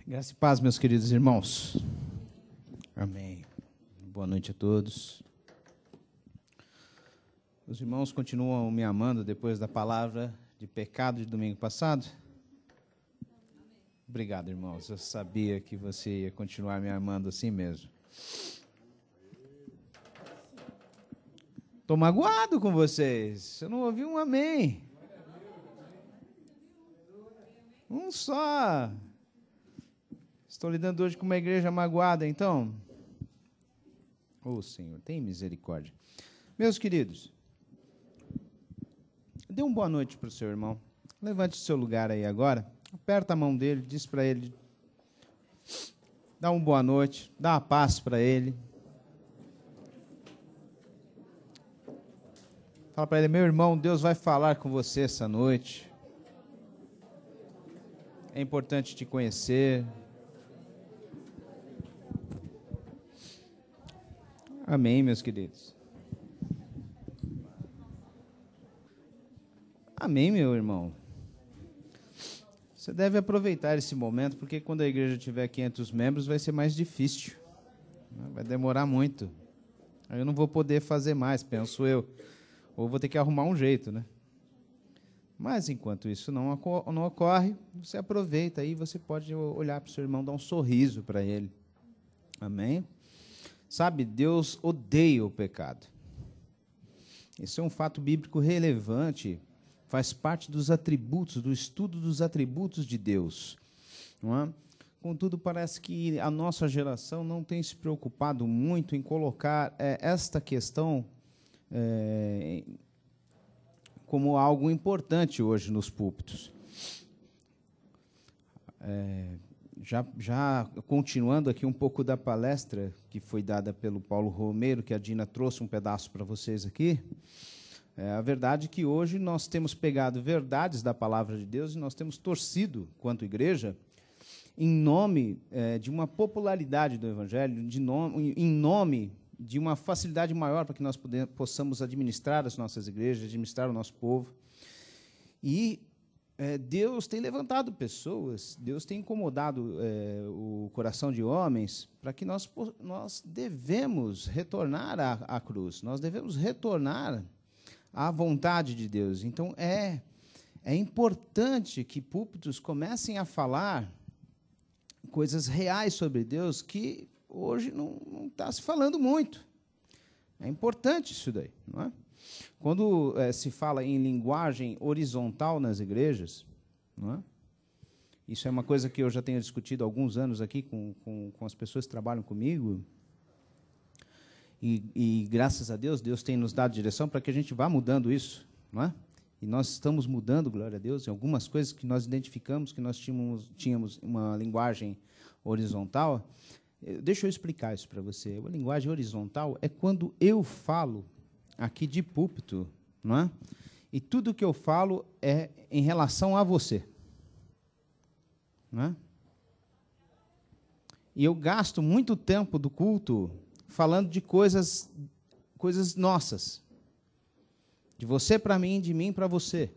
Graça e paz, meus queridos irmãos. Amém. Boa noite a todos. Os irmãos continuam me amando depois da palavra de pecado de domingo passado? Obrigado, irmãos. Eu sabia que você ia continuar me amando assim mesmo. Estou magoado com vocês. Eu não ouvi um amém. Um só. Estou lidando hoje com uma igreja magoada, então? Ô, Senhor, tem misericórdia. Meus queridos, dê uma boa noite para o seu irmão. Levante o seu lugar aí agora. Aperta a mão dele, diz para ele. Dá uma boa noite, dá uma paz para ele. Fala para ele, meu irmão, Deus vai falar com você essa noite. É importante te conhecer. Amém, meus queridos. Amém, meu irmão. Você deve aproveitar esse momento, porque quando a igreja tiver 500 membros, vai ser mais difícil. Vai demorar muito. Aí eu não vou poder fazer mais, penso eu. Ou vou ter que arrumar um jeito, né? Mas, enquanto isso não ocorre, você aproveita aí, você pode olhar para o seu irmão, dar um sorriso para ele. Amém? Sabe, Deus odeia o pecado. Esse é um fato bíblico relevante, faz parte dos atributos, do estudo dos atributos de Deus. Não é? Contudo, parece que a nossa geração não tem se preocupado muito em colocar esta questão como algo importante hoje nos púlpitos. Já continuando aqui um pouco da palestra que foi dada pelo Paulo Romeiro, que a Dina trouxe um pedaço para vocês aqui, a verdade é que hoje nós temos pegado verdades da palavra de Deus e nós temos torcido, quanto igreja, em nome de uma popularidade do Evangelho, em nome de uma facilidade maior para que nós possamos administrar as nossas igrejas, administrar o nosso povo. E Deus tem levantado pessoas, Deus tem incomodado o coração de homens para que nós devemos retornar à cruz, nós devemos retornar à vontade de Deus. Então, é importante que púlpitos comecem a falar coisas reais sobre Deus que hoje não está se falando muito. É importante isso daí, não é? Quando se fala em linguagem horizontal nas igrejas, não é? Isso é uma coisa que eu já tenho discutido há alguns anos aqui com as pessoas que trabalham comigo, e graças a Deus, Deus tem nos dado direção para que a gente vá mudando isso, não é? E nós estamos mudando, glória a Deus, em algumas coisas que nós identificamos que nós tínhamos uma linguagem horizontal. Deixa eu explicar isso para você. A linguagem horizontal é quando eu falo aqui de púlpito, não é? E tudo que eu falo é em relação a você, não é? E eu gasto muito tempo do culto falando de coisas nossas, de você para mim, de mim para você.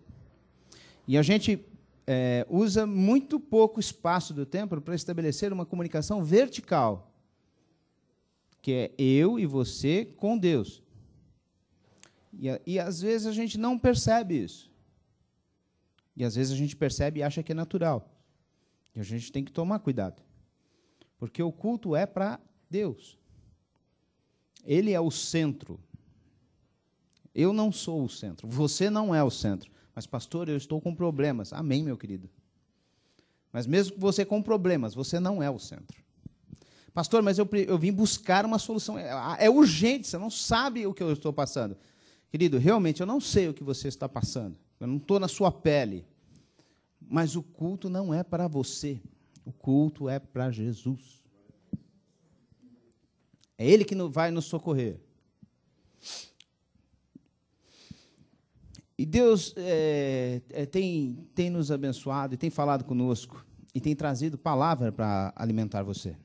E a gente usa muito pouco espaço do tempo para estabelecer uma comunicação vertical, que é eu e você com Deus. E às vezes a gente não percebe isso. E às vezes a gente percebe e acha que é natural. E a gente tem que tomar cuidado. Porque o culto é para Deus. Ele é o centro. Eu não sou o centro. Você não é o centro. Mas, pastor, eu estou com problemas. Amém, meu querido. Mas mesmo que você com problemas, você não é o centro. Pastor, mas eu vim buscar uma solução. É urgente, você não sabe o que eu estou passando. Querido, realmente eu não sei o que você está passando. Eu não estou na sua pele. Mas o culto não é para você. O culto é para Jesus. É Ele que vai nos socorrer. E Deus tem nos abençoado e tem falado conosco e tem trazido palavra para alimentar você.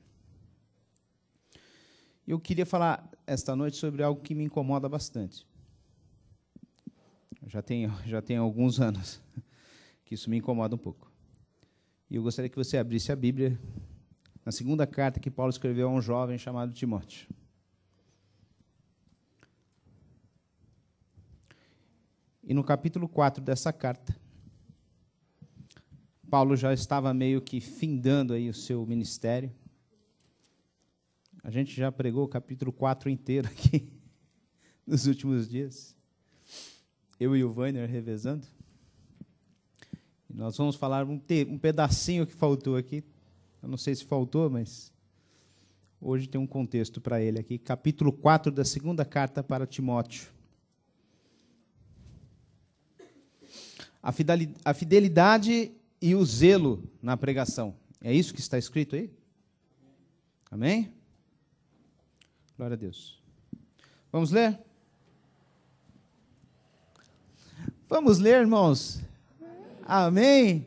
Eu queria falar esta noite sobre algo que me incomoda bastante. Já tem alguns anos que isso me incomoda um pouco. E eu gostaria que você abrisse a Bíblia na segunda carta que Paulo escreveu a um jovem chamado Timóteo. E no capítulo 4 dessa carta, Paulo já estava meio que findando aí o seu ministério. A gente já pregou o capítulo 4 inteiro aqui nos últimos dias. Eu e o Vainer revezando. E nós vamos falar um pedacinho que faltou aqui. Eu não sei se faltou, mas hoje tem um contexto para ele aqui. Capítulo 4 da segunda carta para Timóteo. A fidelidade e o zelo na pregação. É isso que está escrito aí? Amém? Glória a Deus. Vamos ler? Vamos ler, irmãos? Amém?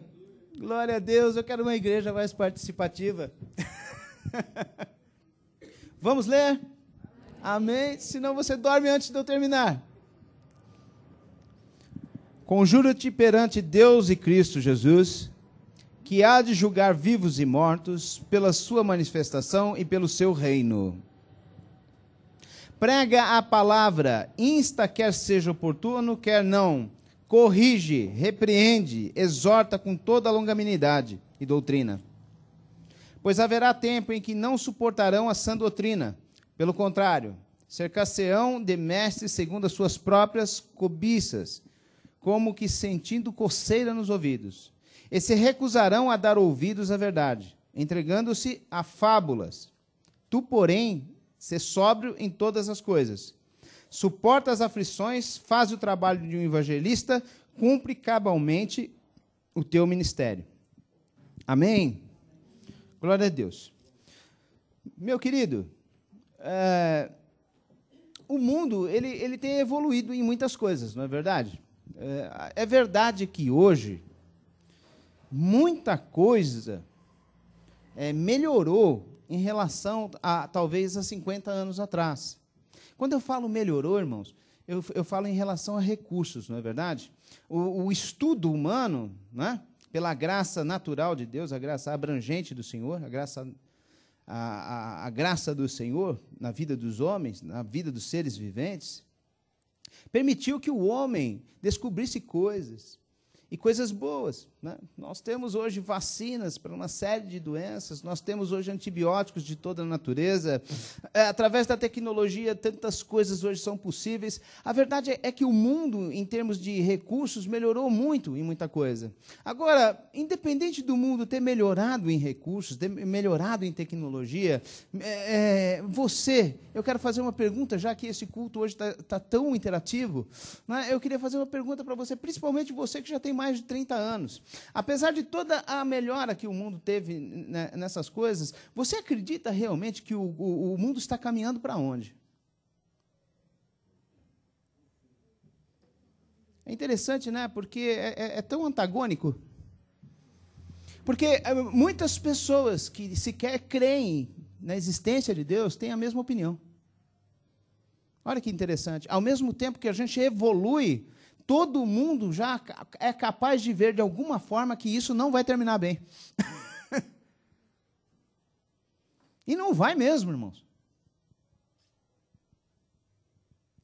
Glória a Deus, eu quero uma igreja mais participativa. Vamos ler? Amém? Senão você dorme antes de eu terminar. Conjuro-te perante Deus e Cristo Jesus, que há de julgar vivos e mortos pela sua manifestação e pelo seu reino. Prega a palavra, insta quer seja oportuno, quer não, corrige, repreende, exorta com toda a longanimidade e doutrina. Pois haverá tempo em que não suportarão a sã doutrina, pelo contrário, cercar-se-ão de mestres segundo as suas próprias cobiças, como que sentindo coceira nos ouvidos, e se recusarão a dar ouvidos à verdade, entregando-se a fábulas. Tu, porém, sê sóbrio em todas as coisas. Suporta as aflições, faz o trabalho de um evangelista, cumpre cabalmente o teu ministério. Amém? Glória a Deus. Meu querido, o mundo ele tem evoluído em muitas coisas, não é verdade? É verdade que hoje muita coisa melhorou em relação a talvez a 50 anos atrás. Quando eu falo melhorou, irmãos, eu falo em relação a recursos, não é verdade? O estudo humano, né, pela graça natural de Deus, a graça abrangente do Senhor, a graça do Senhor na vida dos homens, na vida dos seres viventes, permitiu que o homem descobrisse coisas, e coisas boas, né? Nós temos hoje vacinas para uma série de doenças, nós temos hoje antibióticos de toda a natureza, através da tecnologia, tantas coisas hoje são possíveis. A verdade é que o mundo, em termos de recursos, melhorou muito em muita coisa. Agora, independente do mundo ter melhorado em recursos, ter melhorado em tecnologia, eu quero fazer uma pergunta, já que esse culto hoje está tão interativo, né? Eu queria fazer uma pergunta para você, principalmente você que já tem mais de 30 anos. Apesar de toda a melhora que o mundo teve nessas coisas, você acredita realmente que o mundo está caminhando para onde? É interessante, né? Porque é tão antagônico. Porque muitas pessoas que sequer creem na existência de Deus têm a mesma opinião. Olha que interessante. Ao mesmo tempo que a gente evolui, todo mundo já é capaz de ver de alguma forma que isso não vai terminar bem. E não vai mesmo, irmãos.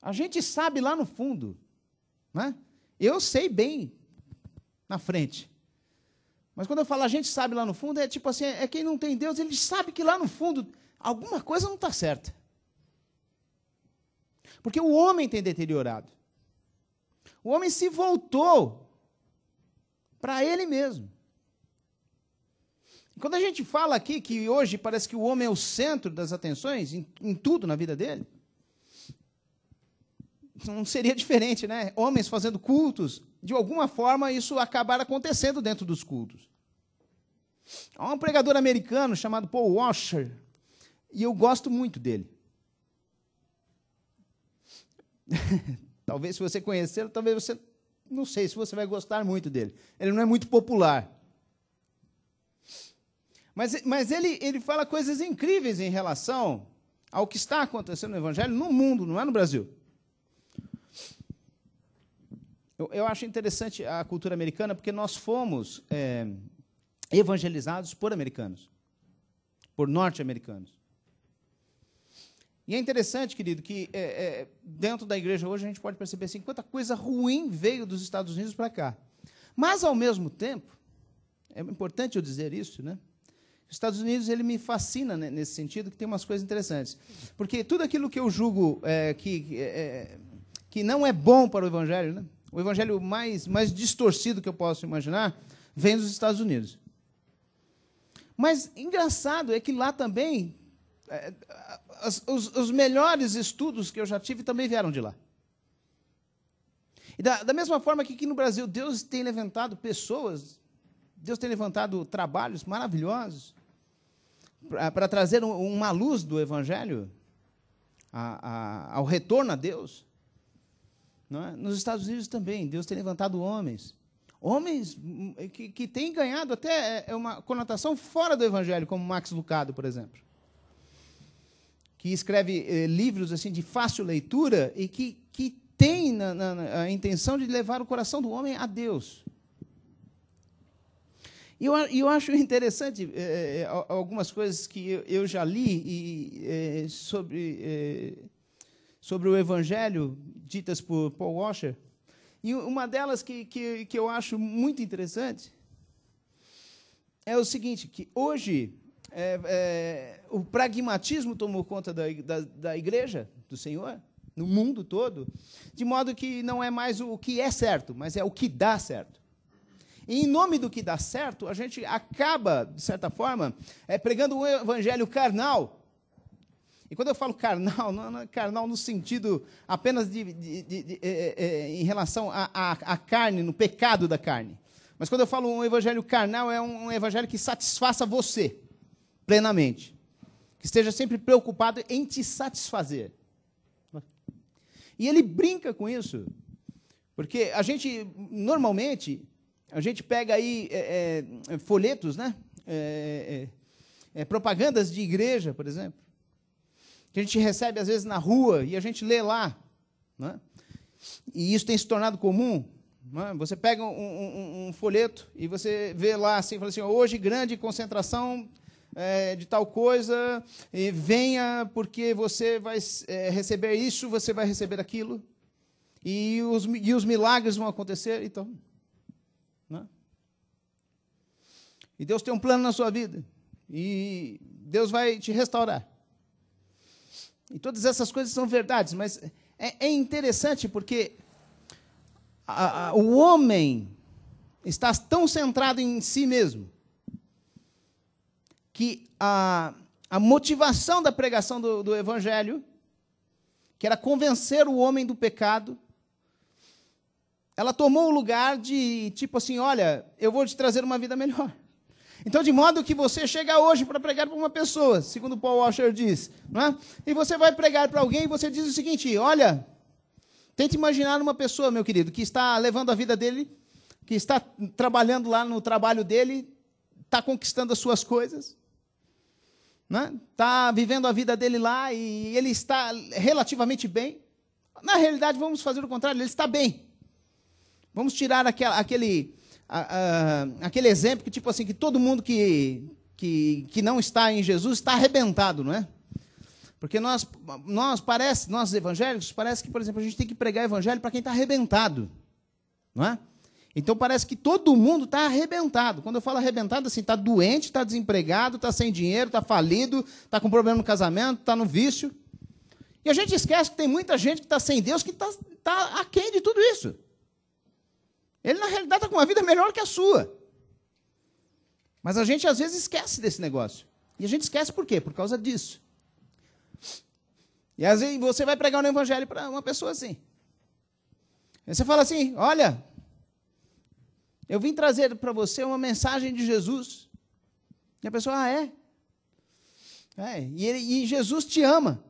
A gente sabe lá no fundo, né? Eu sei bem na frente. Mas quando eu falo a gente sabe lá no fundo, é tipo assim, quem não tem Deus, ele sabe que lá no fundo alguma coisa não está certa. Porque o homem tem deteriorado. O homem se voltou para ele mesmo. Quando a gente fala aqui que hoje parece que o homem é o centro das atenções em tudo na vida dele, não seria diferente, né? Homens fazendo cultos, de alguma forma isso acabar acontecendo dentro dos cultos. Há um pregador americano chamado Paul Washer, e eu gosto muito dele. Talvez se você conhecer, talvez você, não sei se você vai gostar muito dele. Ele não é muito popular. Mas ele fala coisas incríveis em relação ao que está acontecendo no Evangelho no mundo, não é no Brasil. Eu acho interessante a cultura americana, porque nós fomos evangelizados por americanos, por norte-americanos. E é interessante, querido, que dentro da igreja hoje a gente pode perceber assim, quanta coisa ruim veio dos Estados Unidos para cá. Mas, ao mesmo tempo, é importante eu dizer isso, né? Os Estados Unidos, ele me fascina, né, nesse sentido, que tem umas coisas interessantes. Porque tudo aquilo que eu julgo que não é bom para o Evangelho, né? O Evangelho mais distorcido que eu posso imaginar, vem dos Estados Unidos. Mas, engraçado, é que lá também, os melhores estudos que eu já tive também vieram de lá. E da mesma forma que aqui no Brasil, Deus tem levantado pessoas, Deus tem levantado trabalhos maravilhosos para trazer uma luz do Evangelho ao retorno a Deus. Não é? Nos Estados Unidos também, Deus tem levantado homens que têm ganhado até uma conotação fora do Evangelho, como Max Lucado, por exemplo, que escreve livros assim de fácil leitura e que tem a intenção de levar o coração do homem a Deus. E eu acho interessante algumas coisas que eu já li sobre o Evangelho, ditas por Paul Washer. E uma delas que eu acho muito interessante é o seguinte, que hoje o pragmatismo tomou conta da igreja do Senhor, no mundo todo, de modo que não é mais o que é certo, mas é o que dá certo. E, em nome do que dá certo, a gente acaba, de certa forma, pregando um evangelho carnal. E quando eu falo carnal, não é carnal no sentido apenas em relação à carne, no pecado da carne. Mas quando eu falo um evangelho carnal, é um evangelho que satisfaça você plenamente. Que esteja sempre preocupado em te satisfazer. E ele brinca com isso, porque a gente, normalmente, pega aí folhetos, né? Propagandas de igreja, por exemplo, que a gente recebe, às vezes, na rua, e a gente lê lá. Né? E isso tem se tornado comum. Né? Você pega um folheto e você vê lá, assim, fala assim, hoje grande concentração de tal coisa, e venha porque você vai receber isso, você vai receber aquilo, e os milagres vão acontecer. Então, né? E Deus tem um plano na sua vida, e Deus vai te restaurar. E todas essas coisas são verdades, mas é interessante porque o homem está tão centrado em si mesmo, que a motivação da pregação do Evangelho, que era convencer o homem do pecado, ela tomou o lugar de, tipo assim, olha, eu vou te trazer uma vida melhor. Então, de modo que você chega hoje para pregar para uma pessoa, segundo Paul Washer diz, não é? E você vai pregar para alguém e você diz o seguinte, olha, tente imaginar uma pessoa, meu querido, que está levando a vida dele, que está trabalhando lá no trabalho dele, está conquistando as suas coisas, está vivendo a vida dele lá e ele está relativamente bem. Na realidade, vamos fazer o contrário, ele está bem. Vamos tirar aquele exemplo que, tipo assim, que todo mundo que não está em Jesus está arrebentado, não é? Porque nós evangélicos, parece que, por exemplo, a gente tem que pregar evangelho para quem está arrebentado, não é? Então, parece que todo mundo está arrebentado. Quando eu falo arrebentado, assim, está doente, está desempregado, está sem dinheiro, está falido, está com problema no casamento, está no vício. E a gente esquece que tem muita gente que está sem Deus, que está aquém de tudo isso. Ele, na realidade, está com uma vida melhor que a sua. Mas a gente, às vezes, esquece desse negócio. E a gente esquece por quê? Por causa disso. E, às vezes, você vai pregar um evangelho para uma pessoa assim. Aí você fala assim, olha, eu vim trazer para você uma mensagem de Jesus. E a pessoa, é? E Jesus te ama.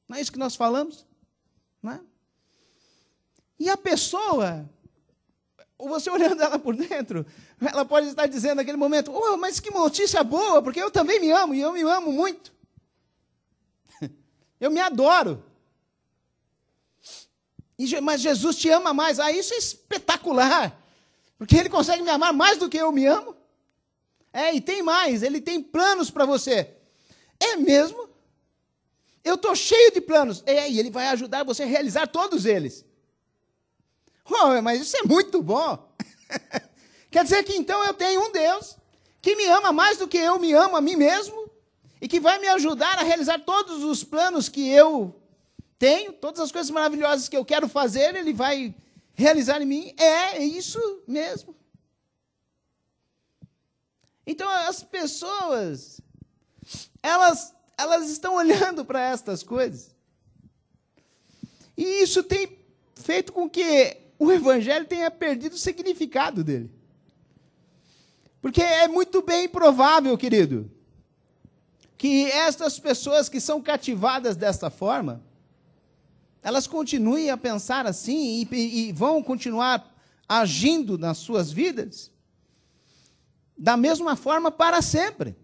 Não é isso que nós falamos? Não é? E a pessoa, você olhando ela por dentro, ela pode estar dizendo naquele momento, oh, mas que notícia boa, porque eu também me amo, e eu me amo muito. Eu me adoro. Mas Jesus te ama mais. Isso é espetacular. Porque Ele consegue me amar mais do que eu me amo. E tem mais, ele tem planos para você. É mesmo? Eu estou cheio de planos. E ele vai ajudar você a realizar todos eles. Mas isso é muito bom. Quer dizer que então eu tenho um Deus que me ama mais do que eu me amo a mim mesmo e que vai me ajudar a realizar todos os planos que eu tenho, todas as coisas maravilhosas que eu quero fazer, ele vai realizar em mim. É isso mesmo. Então as pessoas, elas estão olhando para estas coisas. E isso tem feito com que o evangelho tenha perdido o significado dele. Porque é muito bem provável, querido, que estas pessoas que são cativadas desta forma, elas continuem a pensar assim e vão continuar agindo nas suas vidas da mesma forma para sempre.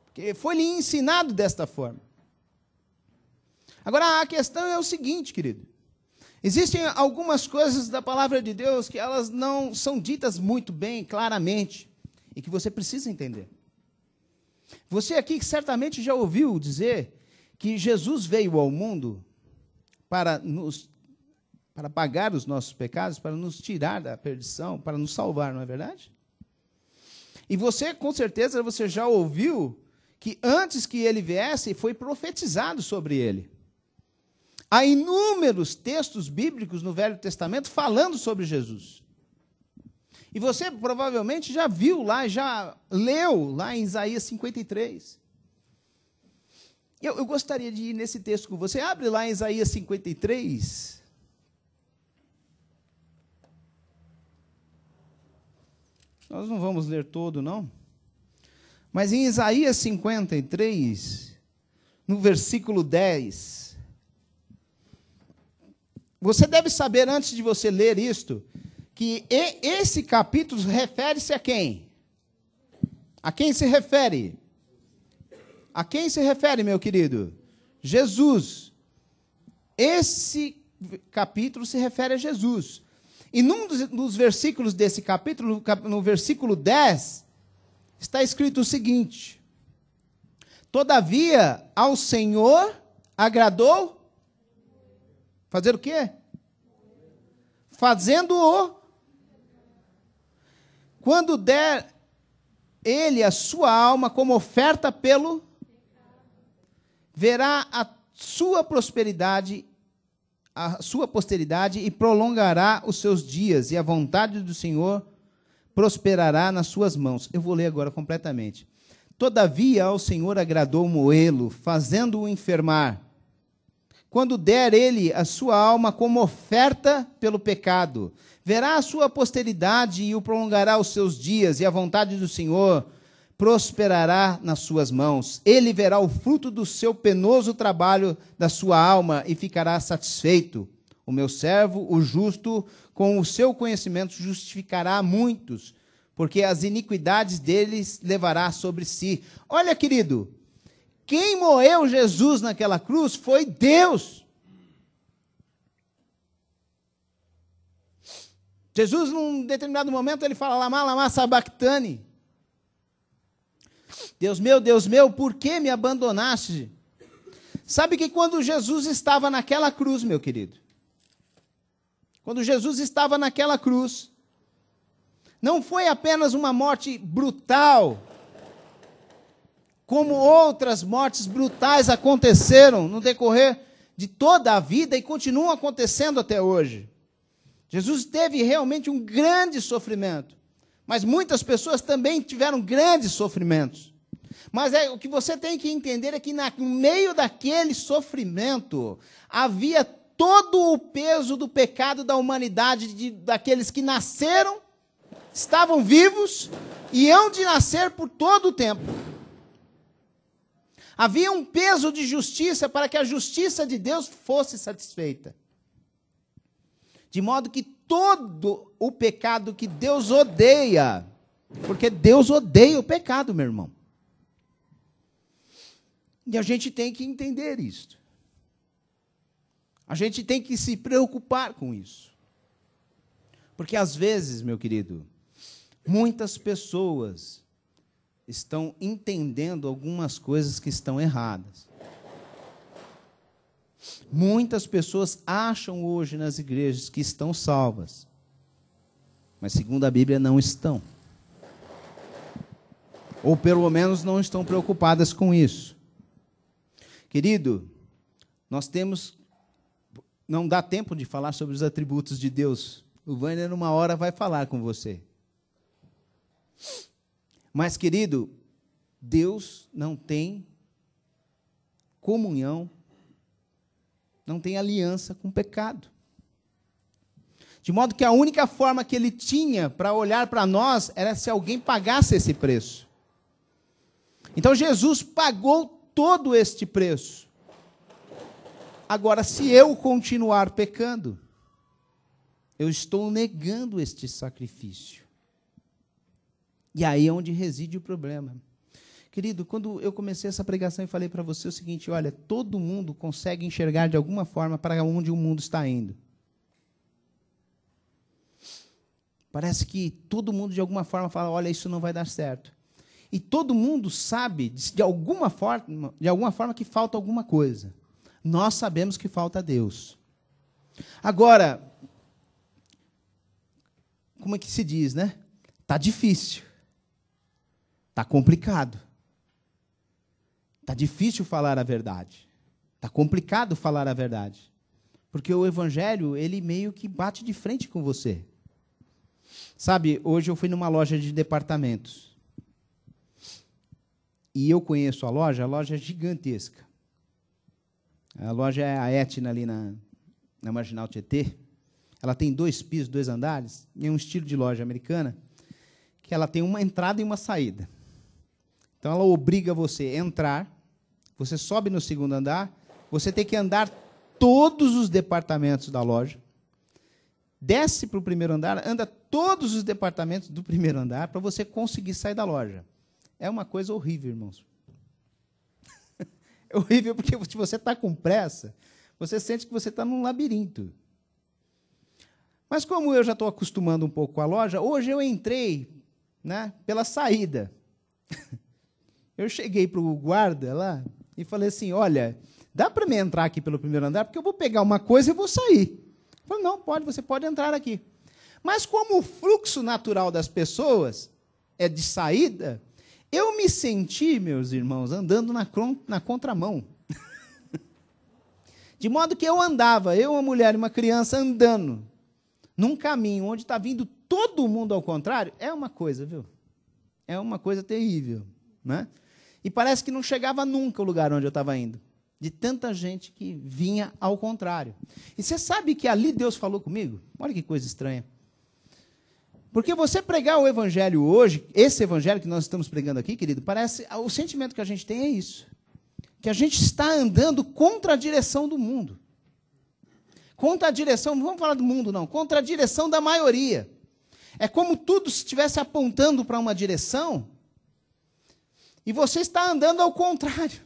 Porque foi-lhe ensinado desta forma. Agora, a questão é o seguinte, querido. Existem algumas coisas da palavra de Deus que elas não são ditas muito bem, claramente, e que você precisa entender. Você aqui certamente já ouviu dizer que Jesus veio ao mundo para pagar os nossos pecados, para nos tirar da perdição, para nos salvar, não é verdade? E você, com certeza, você já ouviu que antes que ele viesse, foi profetizado sobre ele. Há inúmeros textos bíblicos no Velho Testamento falando sobre Jesus. E você provavelmente já viu lá, já leu lá em Isaías 53. Eu gostaria de ir nesse texto com você. Abre lá em Isaías 53. Nós não vamos ler todo, não. Mas em Isaías 53, no versículo 10... Você deve saber, antes de você ler isto, que esse capítulo refere-se a quem? A quem se refere? A quem se refere, meu querido? Jesus. Esse capítulo se refere a Jesus. E num dos versículos desse capítulo, no versículo 10, está escrito o seguinte: todavia ao Senhor agradou fazer o quê? Fazendo-o. Quando der ele a sua alma como oferta pelo, verá a sua prosperidade, a sua posteridade, e prolongará os seus dias, e a vontade do Senhor prosperará nas suas mãos. Eu vou ler agora completamente. Todavia ao Senhor agradou moê-lo, fazendo-o enfermar. Quando der ele a sua alma como oferta pelo pecado, verá a sua posteridade e o prolongará os seus dias, e a vontade do Senhor prosperará nas suas mãos. Ele verá o fruto do seu penoso trabalho da sua alma e ficará satisfeito. O meu servo, o justo, com o seu conhecimento justificará muitos, porque as iniquidades deles levará sobre si. Olha, querido, quem moeu Jesus naquela cruz foi Deus. Jesus, num determinado momento, ele fala, lama sabactane. Deus meu, por que me abandonaste? Sabe que quando Jesus estava naquela cruz, meu querido, quando Jesus estava naquela cruz, não foi apenas uma morte brutal, como outras mortes brutais aconteceram no decorrer de toda a vida e continuam acontecendo até hoje. Jesus teve realmente um grande sofrimento, mas muitas pessoas também tiveram grandes sofrimentos. Mas o que você tem que entender é que no meio daquele sofrimento havia todo o peso do pecado da humanidade, daqueles que nasceram, estavam vivos e hão de nascer por todo o tempo. Havia um peso de justiça para que a justiça de Deus fosse satisfeita. De modo que todo o pecado que Deus odeia, porque Deus odeia o pecado, meu irmão. E a gente tem que entender isso. A gente tem que se preocupar com isso. Porque às vezes, meu querido, Muitas pessoas estão entendendo algumas coisas que estão erradas. Muitas pessoas acham hoje nas igrejas que estão salvas, mas segundo a Bíblia não estão. Ou pelo menos não estão preocupadas com isso. Querido, nós temos... Não dá tempo de falar sobre os atributos de Deus. O Wainer, numa hora, vai falar com você. Mas, querido, Deus não tem comunhão, não tem aliança com o pecado. De modo que a única forma que ele tinha para olhar para nós era se alguém pagasse esse preço. Então, Jesus pagou todo este preço. Agora, se eu continuar pecando, eu estou negando este sacrifício. E aí é onde reside o problema. Querido, quando eu comecei essa pregação e falei para você o seguinte, olha, todo mundo consegue enxergar de alguma forma para onde o mundo está indo. Parece que todo mundo de alguma forma fala, olha, isso não vai dar certo. E todo mundo sabe, de alguma forma, que falta alguma coisa. Nós sabemos que falta Deus. Agora, como é que se diz, né? Está difícil. Está complicado. Está difícil falar a verdade. Está complicado falar a verdade. Porque o Evangelho, ele meio que bate de frente com você. Sabe, hoje eu fui numa loja de departamentos. E eu conheço a loja é gigantesca. A loja é a Etna, ali na Marginal Tietê. Ela tem 2 pisos, 2 andares, e é um estilo de loja americana, que ela tem uma entrada e uma saída. Então, ela obriga você a entrar, você sobe no 2º andar, você tem que andar todos os departamentos da loja, desce para o 1º andar, anda todos os departamentos do 1º andar, para você conseguir sair da loja. É uma coisa horrível, irmãos. É horrível porque se você está com pressa, você sente que você está num labirinto. Mas como eu já estou acostumando um pouco com a loja, hoje eu entrei, né, pela saída. Eu cheguei para o guarda lá e falei assim, olha, dá para me entrar aqui pelo 1º andar, porque eu vou pegar uma coisa e vou sair. Ele falou, não, pode, você pode entrar aqui. Mas como o fluxo natural das pessoas é de saída, eu me senti, meus irmãos, andando na contramão. De modo que eu andava, eu, uma mulher e uma criança andando num caminho onde está vindo todo mundo ao contrário, é uma coisa, viu? É uma coisa terrível, né? E parece que não chegava nunca o lugar onde eu estava indo, de tanta gente que vinha ao contrário. E você sabe que ali Deus falou comigo? Olha que coisa estranha. Porque você pregar o Evangelho hoje, esse Evangelho que nós estamos pregando aqui, querido, parece, o sentimento que a gente tem é isso. Que a gente está andando contra a direção do mundo. Contra a direção, não vamos falar do mundo não, contra a direção da maioria. É como tudo estivesse apontando para uma direção e você está andando ao contrário.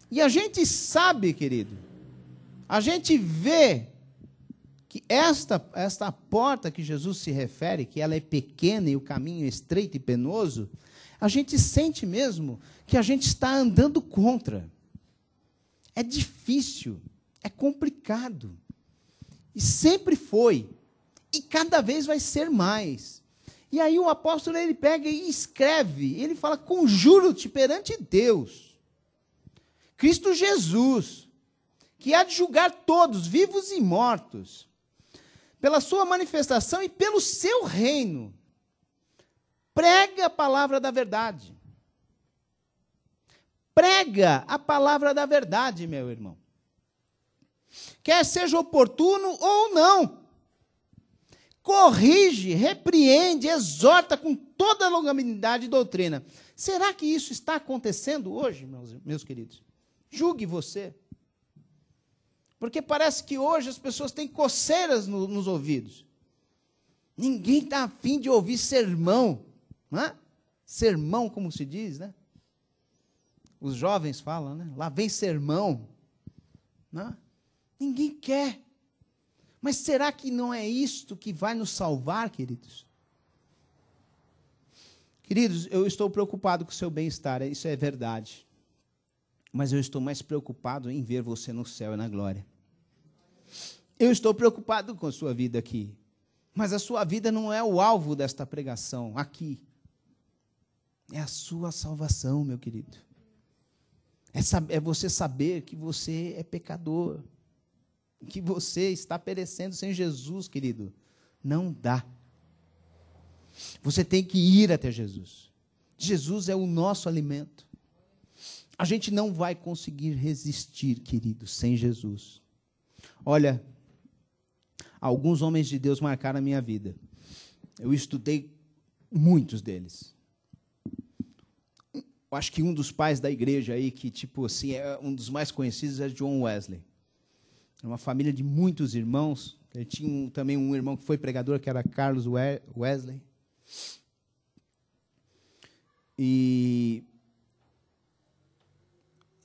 E a gente sabe, querido, a gente vê que esta porta que Jesus se refere, que ela é pequena e o caminho é estreito e penoso, a gente sente mesmo que a gente está andando contra. É difícil, é complicado. E sempre foi. E cada vez vai ser mais. E aí o apóstolo, ele pega e escreve, ele fala, conjuro-te perante Deus, Cristo Jesus, que há de julgar todos, vivos e mortos, pela sua manifestação e pelo seu reino. Prega a palavra da verdade. Prega a palavra da verdade, meu irmão. Quer seja oportuno ou não. Corrige, repreende, exorta com toda a longanimidade e doutrina. Será que isso está acontecendo hoje, meus queridos? Julgue você. Porque parece que hoje as pessoas têm coceiras nos ouvidos. Ninguém está a fim de ouvir sermão. Não é? Sermão, como se diz, né? Os jovens falam, né? Lá vem sermão. Não é? Ninguém quer. Mas será que não é isto que vai nos salvar, queridos? Queridos, eu estou preocupado com o seu bem-estar, isso é verdade. Mas eu estou mais preocupado em ver você no céu e na glória. Eu estou preocupado com a sua vida aqui. Mas a sua vida não é o alvo desta pregação aqui. É a sua salvação, meu querido. É você saber que você é pecador. Que você está perecendo sem Jesus, querido. Não dá. Você tem que ir até Jesus. Jesus é o nosso alimento. A gente não vai conseguir resistir, querido, sem Jesus. Olha, alguns homens de Deus marcaram a minha vida. Eu estudei muitos deles. Eu acho que um dos pais da igreja aí, que tipo assim, é um dos mais conhecidos, é John Wesley. É uma família de muitos irmãos. Ele tinha também um irmão que foi pregador, que era Carlos Wesley. E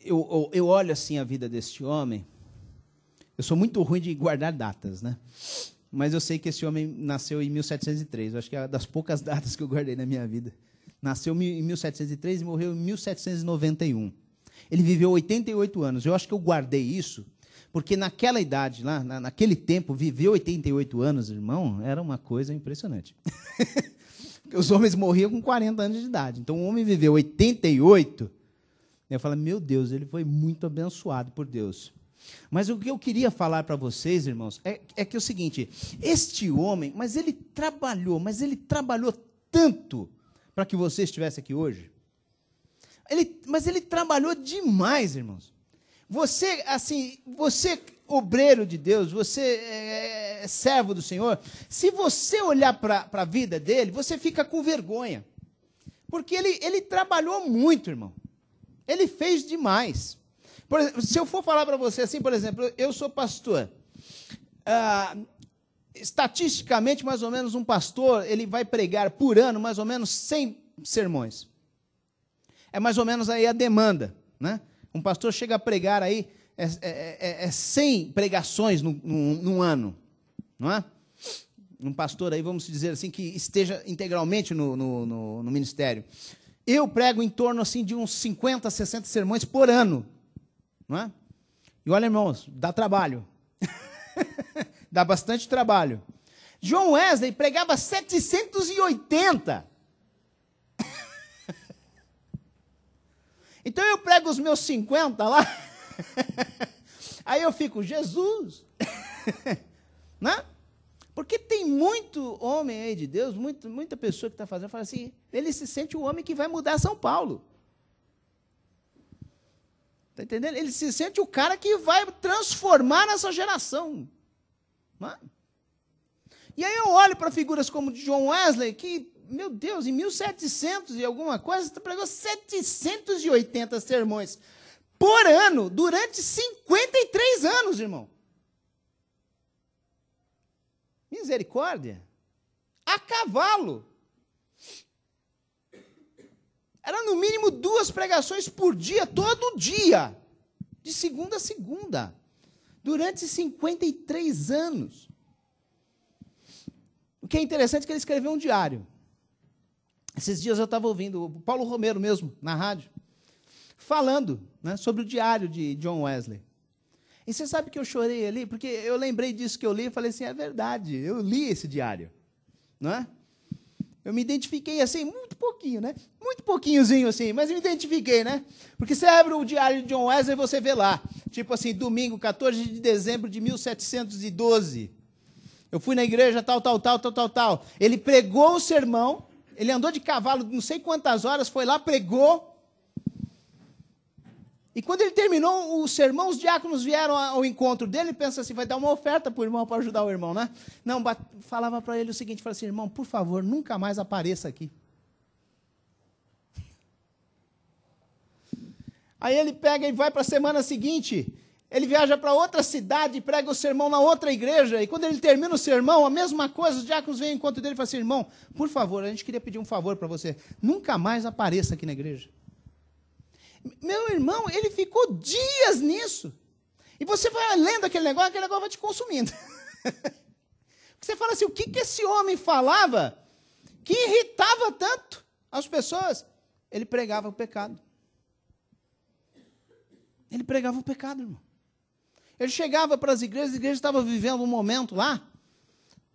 eu olho assim a vida deste homem. Eu sou muito ruim de guardar datas, né? Mas eu sei que esse homem nasceu em 1703. Eu acho que é uma das poucas datas que eu guardei na minha vida. Nasceu em 1703 e morreu em 1791. Ele viveu 88 anos. Eu acho que eu guardei isso, porque naquela idade, lá, naquele tempo, viver 88 anos, irmão, era uma coisa impressionante. Os homens morriam com 40 anos de idade. Então, o homem viveu 88. Eu falo, meu Deus, ele foi muito abençoado por Deus. Mas o que eu queria falar para vocês, irmãos, é que é o seguinte, este homem, mas ele trabalhou tanto para que você estivesse aqui hoje. Mas ele trabalhou demais, irmãos. Você, obreiro de Deus, você é servo do Senhor, se você olhar para a vida dele, você fica com vergonha. Porque ele trabalhou muito, irmão. Ele fez demais. Por exemplo, se eu for falar para você assim, por exemplo, eu sou pastor. Estatisticamente, mais ou menos, um pastor, ele vai pregar por ano mais ou menos 100 sermões. É mais ou menos aí a demanda, né? Um pastor chega a pregar aí 100 pregações num ano, não é? Um pastor aí, vamos dizer assim, que esteja integralmente no ministério. Eu prego em torno assim, de uns 50, 60 sermões por ano, não é? E olha, irmãos, dá trabalho. Dá bastante trabalho. John Wesley pregava 780. Então eu prego os meus 50 lá. Aí eu fico, Jesus. Né? Porque tem muito homem aí de Deus, muita pessoa que está fazendo, fala assim, ele se sente o homem que vai mudar São Paulo. Está entendendo? Ele se sente o cara que vai transformar essa geração. Né? E aí eu olho para figuras como John Wesley, que, meu Deus, em 1700 e alguma coisa, você pregou 780 sermões por ano, durante 53 anos, irmão. Misericórdia. A cavalo. Era no mínimo 2 pregações por dia, todo dia. De segunda a segunda. Durante 53 anos. O que é interessante é que ele escreveu um diário. Esses dias eu estava ouvindo o Paulo Romero mesmo, na rádio, falando, né, sobre o diário de John Wesley. E você sabe que eu chorei ali? Porque eu lembrei disso que eu li e falei assim, é verdade, eu li esse diário. Não é? Eu me identifiquei assim, muito pouquinho, né? Muito pouquinhozinho assim, mas eu me identifiquei, né? Porque você abre o diário de John Wesley e você vê lá, tipo assim, domingo, 14 de dezembro de 1712. Eu fui na igreja tal. Ele pregou o sermão, ele andou de cavalo não sei quantas horas, foi lá, pregou. E quando ele terminou o sermão, os diáconos vieram ao encontro dele e pensa assim, vai dar uma oferta para o irmão, para ajudar o irmão, né? Não, falava para ele o seguinte, falava assim, irmão, por favor, nunca mais apareça aqui. Aí ele pega e vai para a semana seguinte, ele viaja para outra cidade e prega o sermão na outra igreja, e quando ele termina o sermão, a mesma coisa, os diáconos vêm ao encontro dele e falam assim, irmão, por favor, a gente queria pedir um favor para você, nunca mais apareça aqui na igreja. Meu irmão, ele ficou dias nisso. E você vai lendo aquele negócio vai te consumindo. Você fala assim, o que esse homem falava que irritava tanto as pessoas? Ele pregava o pecado. Ele pregava o pecado, irmão. Ele chegava para as igrejas estavam vivendo um momento lá,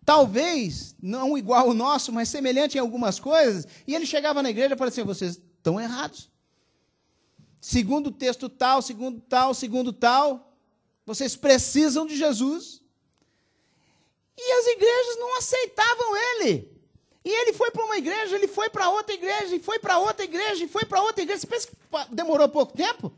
talvez não igual ao nosso, mas semelhante em algumas coisas, e ele chegava na igreja e falava assim, vocês estão errados. Segundo o texto tal, segundo tal, vocês precisam de Jesus. E as igrejas não aceitavam ele. E ele foi para uma igreja, ele foi para outra igreja, e foi para outra igreja, e foi para outra igreja. Você pensa que demorou pouco tempo?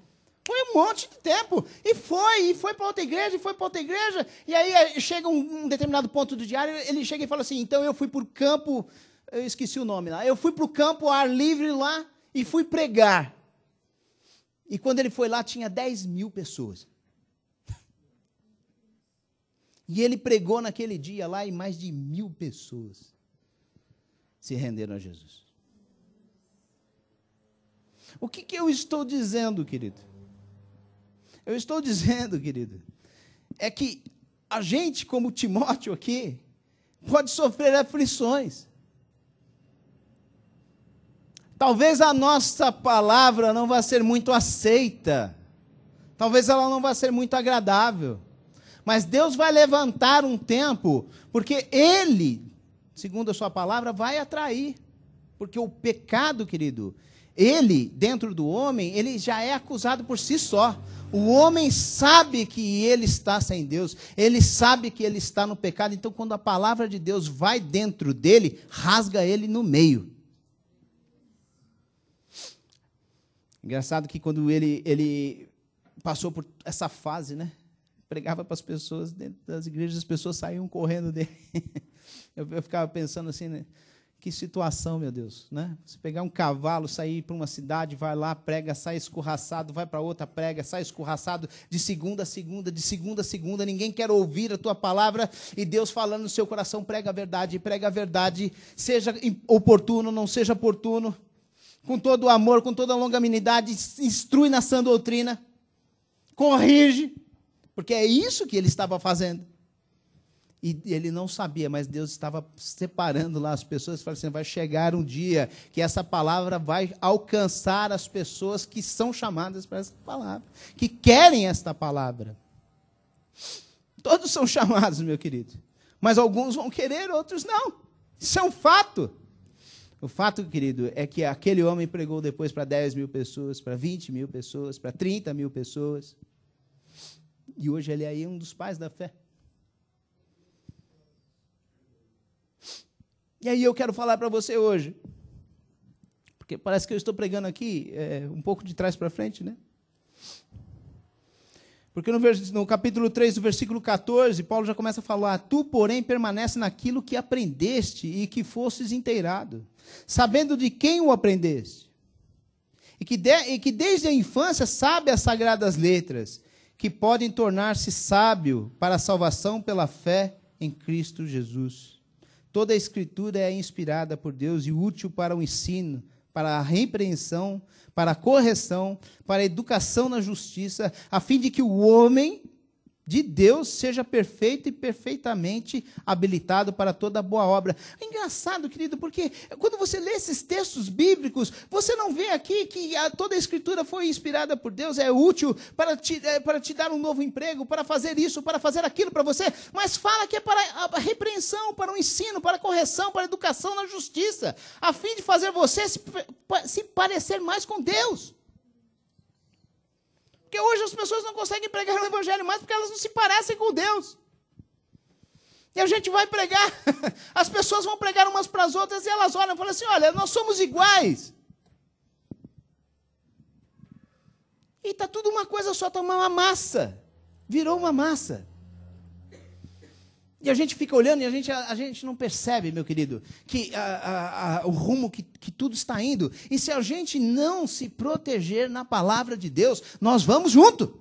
Foi um monte de tempo. E foi para outra igreja, e foi para outra igreja. E aí chega um determinado ponto do diário, ele chega e fala assim, então eu fui para o campo, eu esqueci o nome lá, eu fui para o campo ao ar livre lá, e fui pregar. E quando ele foi lá, tinha 10.000 pessoas. E ele pregou naquele dia lá, e mais de 1.000 pessoas se renderam a Jesus. O que eu estou dizendo, querido? Eu estou dizendo, querido, é que a gente, como Timóteo aqui, pode sofrer aflições. Talvez a nossa palavra não vá ser muito aceita. Talvez ela não vá ser muito agradável. Mas Deus vai levantar um tempo, porque Ele, segundo a sua palavra, vai atrair. Porque o pecado, querido, ele, dentro do homem, ele já é acusado por si só. O homem sabe que ele está sem Deus, ele sabe que ele está no pecado, então quando a palavra de Deus vai dentro dele, rasga ele no meio. Engraçado que quando ele passou por essa fase, né? Pregava para as pessoas dentro das igrejas, as pessoas saíam correndo dele. Eu ficava pensando assim, né? Que situação, meu Deus, né? Você pegar um cavalo, sair para uma cidade, vai lá, prega, sai escorraçado, vai para outra, prega, sai escorraçado, de segunda a segunda, ninguém quer ouvir a tua palavra, e Deus falando no seu coração, prega a verdade, seja oportuno, não seja oportuno, com todo o amor, com toda a longanimidade, instrui na sã doutrina, corrige, porque é isso que ele estava fazendo. E ele não sabia, mas Deus estava separando lá as pessoas, falando assim, vai chegar um dia que essa palavra vai alcançar as pessoas que são chamadas para essa palavra, que querem esta palavra. Todos são chamados, meu querido, mas alguns vão querer, outros não. Isso é um fato. O fato, querido, é que aquele homem pregou depois para 10.000 pessoas, para 20.000 pessoas, para 30.000 pessoas. E hoje ele é aí um dos pais da fé. E aí eu quero falar para você hoje, porque parece que eu estou pregando aqui um pouco de trás para frente, né? Porque no capítulo 3, do versículo 14, Paulo já começa a falar, tu, porém, permanece naquilo que aprendeste e que fostes inteirado, sabendo de quem o aprendeste, e que desde a infância sabe as sagradas letras, que podem tornar-se sábio para a salvação pela fé em Cristo Jesus. Toda a Escritura é inspirada por Deus e útil para o ensino, para a repreensão, para a correção, para a educação na justiça, a fim de que o homem de Deus seja perfeito e perfeitamente habilitado para toda boa obra. É engraçado, querido, porque quando você lê esses textos bíblicos, você não vê aqui que toda a Escritura foi inspirada por Deus, é útil para te dar um novo emprego, para fazer isso, para fazer aquilo para você, mas fala que é para a repreensão, para o ensino, para a correção, para a educação na justiça, a fim de fazer você se parecer mais com Deus. Porque hoje as pessoas não conseguem pregar o evangelho mais porque elas não se parecem com Deus. E a gente vai pregar, as pessoas vão pregar umas para as outras e elas olham e falam assim, olha, nós somos iguais. E está tudo uma coisa só, está uma massa. Virou uma massa. E a gente fica olhando e a gente não percebe, meu querido, que o rumo que tudo está indo. E se a gente não se proteger na palavra de Deus, nós vamos junto.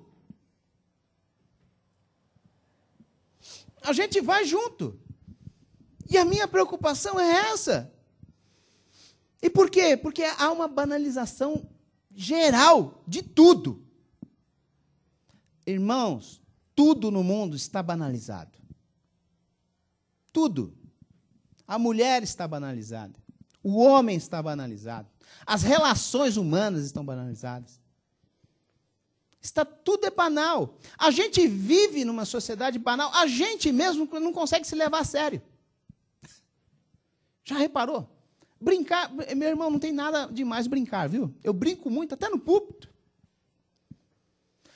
A gente vai junto. E a minha preocupação é essa. E por quê? Porque há uma banalização geral de tudo. Irmãos, tudo no mundo está banalizado. Tudo. A mulher está banalizada. O homem está banalizado. As relações humanas estão banalizadas. Tudo é banal. A gente vive numa sociedade banal. A gente mesmo não consegue se levar a sério. Já reparou? Brincar, meu irmão, não tem nada demais brincar, viu? Eu brinco muito, até no púlpito.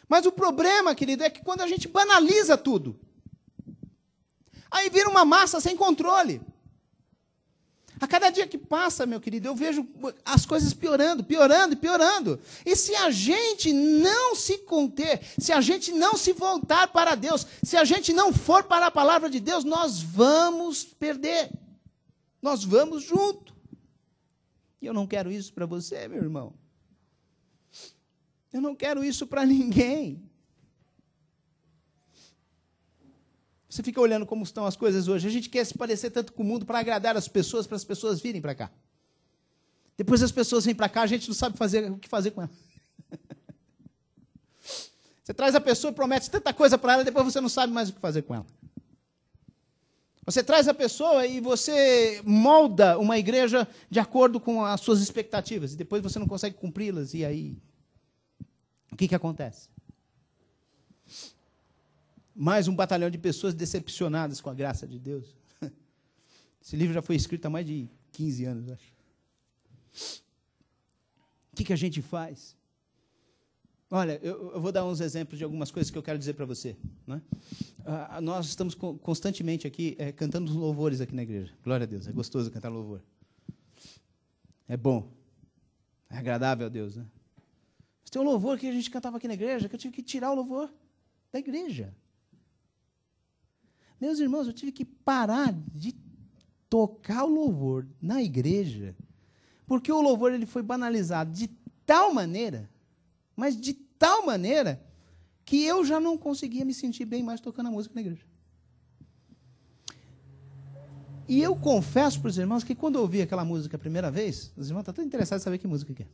Mas o problema, querido, é que quando a gente banaliza tudo, aí vira uma massa sem controle. A cada dia que passa, meu querido, eu vejo as coisas piorando, piorando e piorando. E se a gente não se conter, se a gente não se voltar para Deus, se a gente não for para a palavra de Deus, nós vamos perder. Nós vamos junto. E eu não quero isso para você, meu irmão. Eu não quero isso para ninguém. Você fica olhando como estão as coisas hoje. A gente quer se parecer tanto com o mundo para agradar as pessoas, para as pessoas virem para cá. Depois as pessoas vêm para cá, a gente não sabe o que fazer com ela. Você traz a pessoa e promete tanta coisa para ela, depois você não sabe mais o que fazer com ela. Você traz a pessoa e você molda uma igreja de acordo com as suas expectativas, e depois você não consegue cumpri-las, e aí o que acontece? Mais um batalhão de pessoas decepcionadas com a graça de Deus. Esse livro já foi escrito há mais de 15 anos, acho. O que a gente faz? Olha, eu vou dar uns exemplos de algumas coisas que eu quero dizer para você. Né? Nós estamos constantemente aqui cantando louvores aqui na igreja. Glória a Deus, é gostoso cantar louvor. É bom. É agradável a Deus. Né? Mas tem um louvor que a gente cantava aqui na igreja, que eu tive que tirar o louvor da igreja. Meus irmãos, eu tive que parar de tocar o louvor na igreja, porque o louvor ele foi banalizado de tal maneira, mas de tal maneira, que eu já não conseguia me sentir bem mais tocando a música na igreja. E eu confesso para os irmãos que quando eu ouvi aquela música a primeira vez, os irmãos estão tão interessados em saber que música que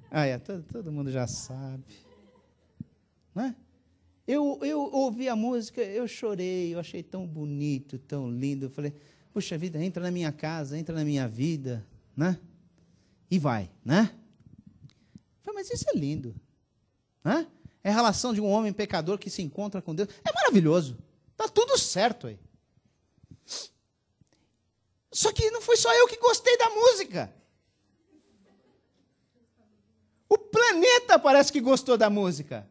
é. Todo mundo já sabe. Não é? Eu ouvi a música, eu chorei, eu achei tão bonito, tão lindo. Eu falei, puxa vida, entra na minha casa, entra na minha vida, né? E vai, né? Eu falei, mas isso é lindo. Né? É a relação de um homem pecador que se encontra com Deus. É maravilhoso. Está tudo certo aí. Só que não foi só eu que gostei da música. O planeta parece que gostou da música.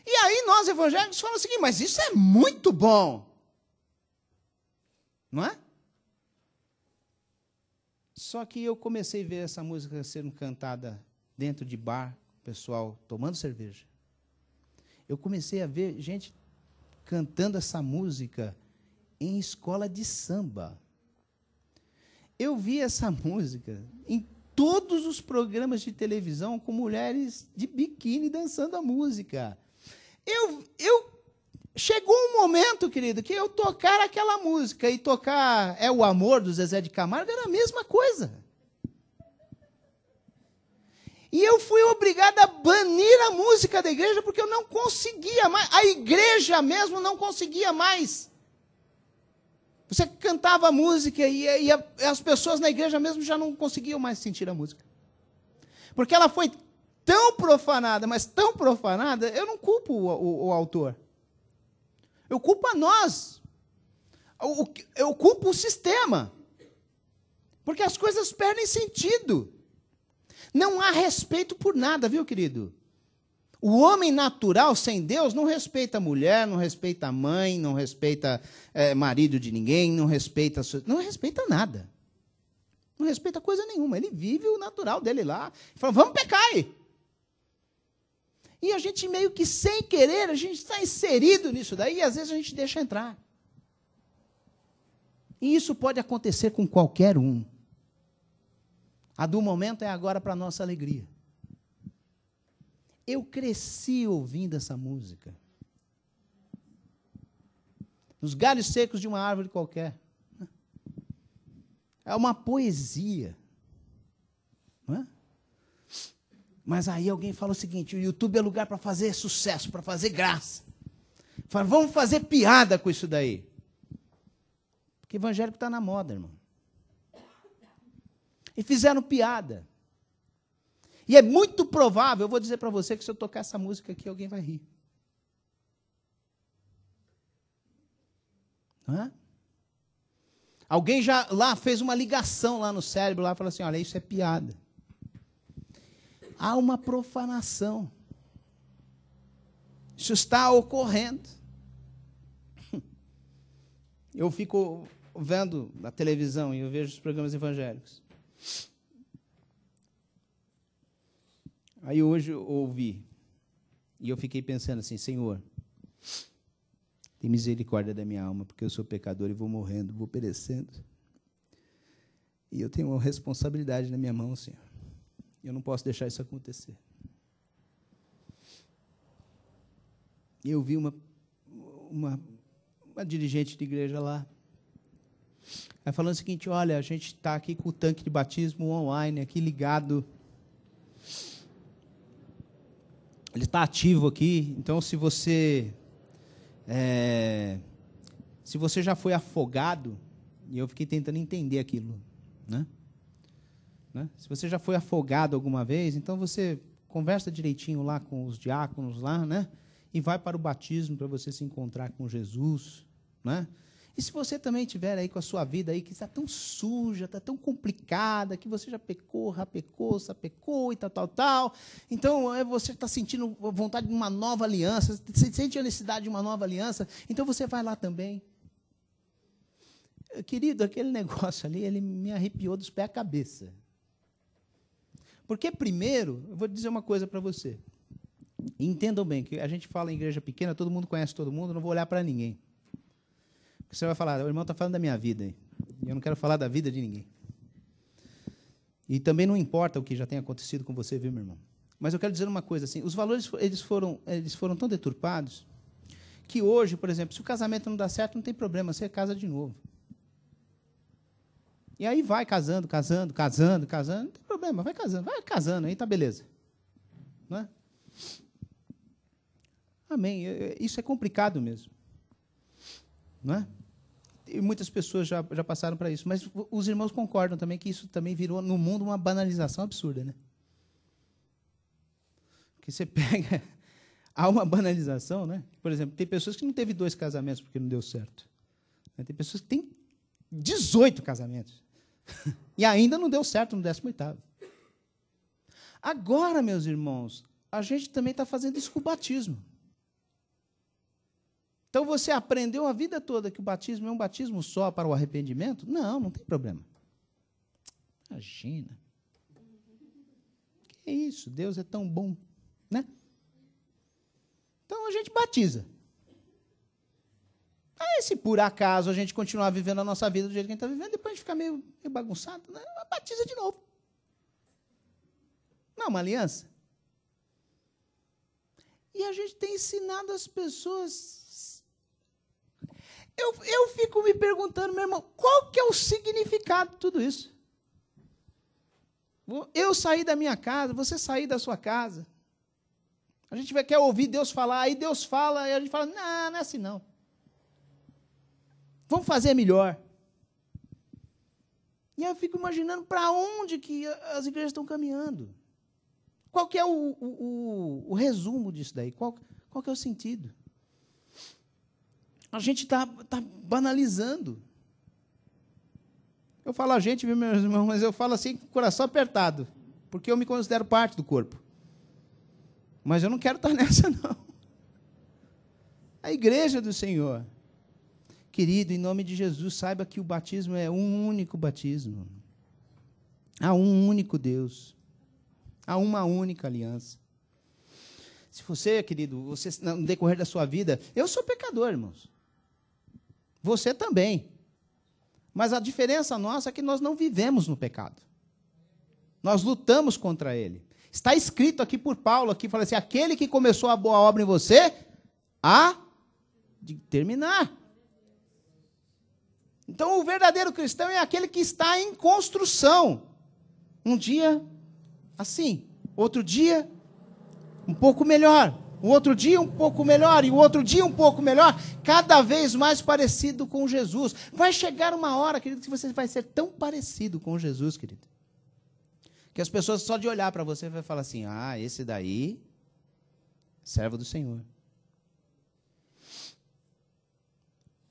E aí nós, evangélicos, falamos o seguinte, mas isso é muito bom. Não é? Só que eu comecei a ver essa música sendo cantada dentro de bar, pessoal tomando cerveja. Eu comecei a ver gente cantando essa música em escola de samba. Eu vi essa música em todos os programas de televisão com mulheres de biquíni dançando a música. Chegou um momento, querido, que eu tocar aquela música e tocar É o Amor, do Zezé de Camargo, era a mesma coisa. E eu fui obrigado a banir a música da igreja, porque eu não conseguia mais, a igreja mesmo não conseguia mais. Você cantava a música e as pessoas na igreja mesmo já não conseguiam mais sentir a música. Porque ela foi tão profanada, mas tão profanada, eu não culpo o autor. Eu culpo a nós. Eu culpo o sistema. Porque as coisas perdem sentido. Não há respeito por nada, viu, querido? O homem natural, sem Deus, não respeita a mulher, não respeita a mãe, não respeita marido de ninguém, não respeita nada. Não respeita coisa nenhuma. Ele vive o natural dele lá. Ele fala, vamos pecar aí. E a gente meio que sem querer, a gente está inserido nisso daí, e às vezes a gente deixa entrar. E isso pode acontecer com qualquer um. A do momento é agora para a nossa alegria. Eu cresci ouvindo essa música. Nos galhos secos de uma árvore qualquer. É uma poesia. Não é? Mas aí alguém fala o seguinte, o YouTube é lugar para fazer sucesso, para fazer graça. Falaram, vamos fazer piada com isso daí. Porque evangélico está na moda, irmão. E fizeram piada. E é muito provável, eu vou dizer para você, que se eu tocar essa música aqui, alguém vai rir. Hã? Alguém já lá fez uma ligação lá no cérebro, lá falou assim, olha, isso é piada. Há uma profanação. Isso está ocorrendo. Eu fico vendo na televisão e eu vejo os programas evangélicos. Aí hoje eu ouvi, e eu fiquei pensando assim, Senhor, tem misericórdia da minha alma, porque eu sou pecador e vou morrendo, vou perecendo. E eu tenho uma responsabilidade na minha mão, Senhor. Eu não posso deixar isso acontecer. E eu vi uma dirigente de igreja lá, ela falando o seguinte, olha, a gente está aqui com o tanque de batismo online, aqui ligado. Ele está ativo aqui, então se você já foi afogado, e eu fiquei tentando entender aquilo, né? Se você já foi afogado alguma vez, então você conversa direitinho lá com os diáconos lá, né? E vai para o batismo para você se encontrar com Jesus, né? E se você também estiver aí com a sua vida aí que está tão suja, está tão complicada, que você já pecou, sapecou e tal, então você está sentindo vontade de uma nova aliança, você sente a necessidade de uma nova aliança, então você vai lá também. Querido, aquele negócio ali, ele me arrepiou dos pés à cabeça. Porque primeiro, eu vou dizer uma coisa para você. Entendam bem, que a gente fala em igreja pequena, todo mundo conhece todo mundo, não vou olhar para ninguém. Porque você vai falar, o irmão está falando da minha vida, e eu não quero falar da vida de ninguém. E também não importa o que já tenha acontecido com você, viu, meu irmão? Mas eu quero dizer uma coisa, assim, os valores eles foram tão deturpados, que hoje, por exemplo, se o casamento não dá certo, não tem problema, você casa de novo. E aí vai casando, não tem problema, vai casando, aí está beleza. Não é? Amém. Isso é complicado mesmo. Não é? E muitas pessoas já passaram para isso. Mas os irmãos concordam também que isso também virou no mundo uma banalização absurda, né? Porque você pega... Há uma banalização, né? Por exemplo, tem pessoas que não teve 2 casamentos porque não deu certo. Tem pessoas que têm 18 casamentos. E ainda não deu certo no 18º. Agora, meus irmãos, a gente também está fazendo isso com o batismo. Então, você aprendeu a vida toda que o batismo é um batismo só para o arrependimento? Não, não tem problema. Imagina. Que isso, Deus é tão bom, né? Então, a gente batiza. Aí, se por acaso a gente continuar vivendo a nossa vida do jeito que a gente está vivendo, depois a gente fica meio bagunçado, né? Batiza de novo. Não, uma aliança. E a gente tem ensinado as pessoas... Eu fico me perguntando, meu irmão, qual que é o significado de tudo isso? Eu saí da minha casa, você sair da sua casa. A gente quer ouvir Deus falar, aí Deus fala, e a gente fala, não é assim não. Vamos fazer melhor. E aí eu fico imaginando para onde que as igrejas estão caminhando. Qual que é o resumo disso daí? Qual que é o sentido? A gente está banalizando. Eu falo a gente, viu, meus irmãos, mas eu falo assim com o coração apertado, porque eu me considero parte do corpo. Mas eu não quero estar nessa, não. A igreja do Senhor. Querido, em nome de Jesus, saiba que o batismo é um único batismo. Há um único Deus. Há uma única aliança. Se você, querido, no decorrer da sua vida... Eu sou pecador, irmãos. Você também. Mas a diferença nossa é que nós não vivemos no pecado. Nós lutamos contra ele. Está escrito aqui por Paulo, aqui, fala assim, aquele que começou a boa obra em você, há de terminar. Então, o verdadeiro cristão é aquele que está em construção. Um dia, assim. Outro dia, um pouco melhor. o outro dia um pouco melhor, e o outro dia um pouco melhor, cada vez mais parecido com Jesus. Vai chegar uma hora, querido, que você vai ser tão parecido com Jesus, querido, que as pessoas só de olhar para você vai falar assim, ah, esse daí, servo do Senhor.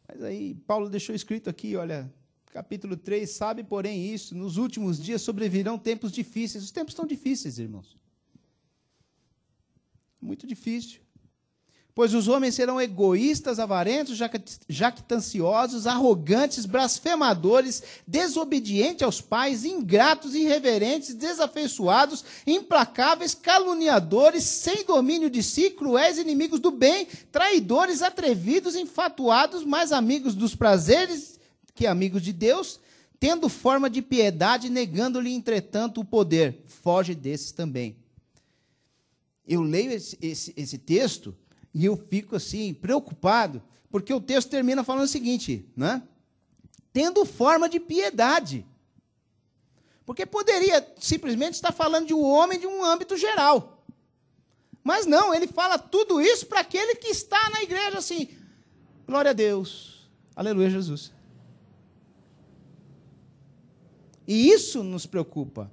Mas aí, Paulo deixou escrito aqui, olha, capítulo 3, sabe, porém, isso, nos últimos dias sobrevirão tempos difíceis. Os tempos estão difíceis, irmãos. Muito difícil. Pois os homens serão egoístas, avarentos, jactanciosos, arrogantes, blasfemadores, desobedientes aos pais, ingratos, irreverentes, desafeiçoados, implacáveis, caluniadores, sem domínio de si, cruéis, inimigos do bem, traidores, atrevidos, enfatuados, mais amigos dos prazeres que amigos de Deus, tendo forma de piedade, negando-lhe, entretanto, o poder. Foge desses também. Eu leio esse texto e eu fico assim, preocupado, porque o texto termina falando o seguinte, né? Tendo forma de piedade. Porque poderia simplesmente estar falando de um homem de um âmbito geral. Mas não, ele fala tudo isso para aquele que está na igreja assim. Glória a Deus. Aleluia, Jesus. E isso nos preocupa.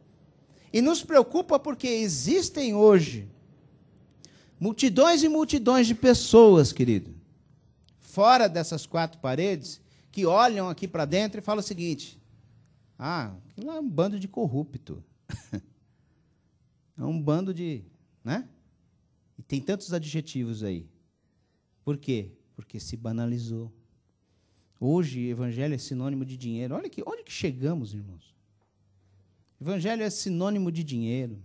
E nos preocupa porque existem hoje multidões e multidões de pessoas, querido, fora dessas quatro paredes, que olham aqui para dentro e falam o seguinte, ah, aquilo é um bando de corrupto. É um bando de, né? E tem tantos adjetivos aí. Por quê? Porque se banalizou. Hoje, evangelho é sinônimo de dinheiro. Olha aqui, onde que chegamos, irmãos? Evangelho é sinônimo de dinheiro.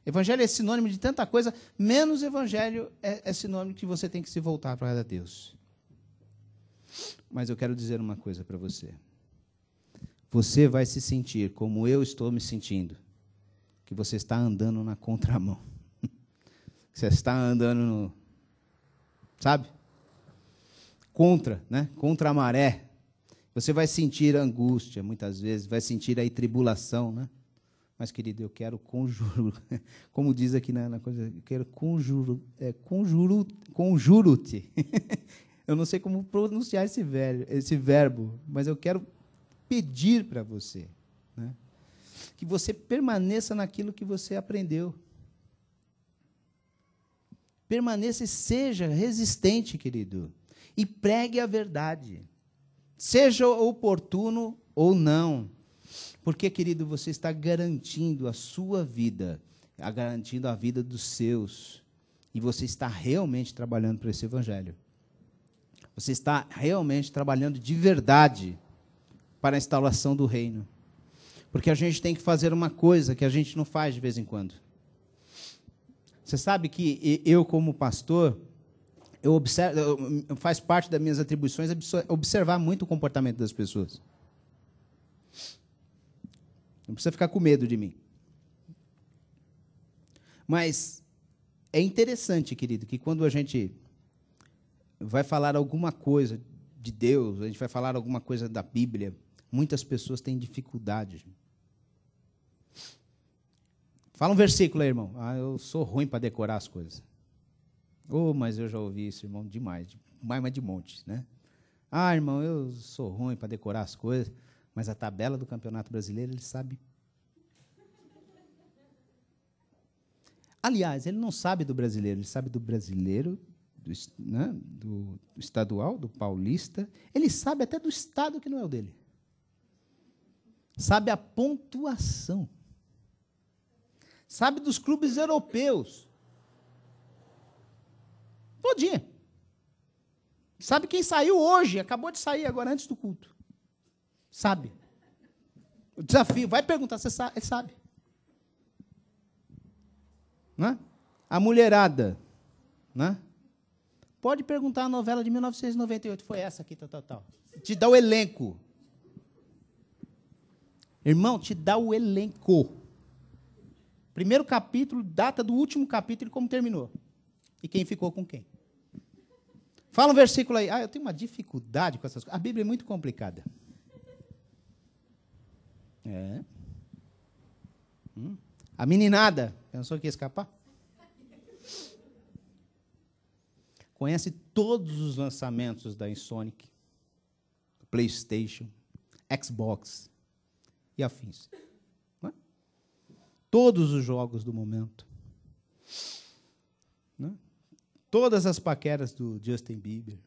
Evangelho é sinônimo de tanta coisa, menos evangelho é sinônimo que você tem que se voltar para Deus. Mas eu quero dizer uma coisa para você. Você vai se sentir como eu estou me sentindo, que você está andando na contramão. Você está andando no, sabe? Contra, né? Contra a maré. Você vai sentir angústia, muitas vezes, vai sentir aí tribulação, né? Mas, querido, eu quero conjuro, como diz aqui na coisa, eu quero conjuro-te. Eu não sei como pronunciar esse verbo, mas eu quero pedir para você, né, que você permaneça naquilo que você aprendeu. Permaneça e seja resistente, querido, e pregue a verdade, seja oportuno ou não. Porque, querido, você está garantindo a sua vida, garantindo a vida dos seus, e você está realmente trabalhando para esse evangelho. Você está realmente trabalhando de verdade para a instalação do reino. Porque a gente tem que fazer uma coisa que a gente não faz de vez em quando. Você sabe que eu, como pastor, faz parte das minhas atribuições observar muito o comportamento das pessoas. Não precisa ficar com medo de mim. Mas é interessante, querido, que quando a gente vai falar alguma coisa de Deus, a gente vai falar alguma coisa da Bíblia, muitas pessoas têm dificuldade. Fala um versículo aí, irmão. Ah, eu sou ruim para decorar as coisas. Oh, mas eu já ouvi isso, irmão, demais, mas de monte, né? Ah, irmão, eu sou ruim para decorar as coisas. Mas a tabela do Campeonato Brasileiro, ele sabe. Aliás, ele não sabe do brasileiro, ele sabe do brasileiro, do estadual, do paulista. Ele sabe até do estado que não é o dele. Sabe a pontuação. Sabe dos clubes europeus. Todinha. Sabe quem saiu hoje, acabou de sair agora antes do culto. Sabe. O desafio, vai perguntar, você sabe, ele sabe. Né? A mulherada, né? Pode perguntar a novela de 1998, foi essa aqui, tal. Te dá o elenco. Irmão, te dá o elenco. Primeiro capítulo, data do último capítulo e como terminou. E quem ficou com quem. Fala um versículo aí. Ah, eu tenho uma dificuldade com essas coisas. A Bíblia é muito complicada. É. A meninada, pensou que ia escapar? conhece todos os lançamentos da Insonic, PlayStation, Xbox e afins. Não é? Todos os jogos do momento. Não é? Todas as paqueras do Justin Bieber.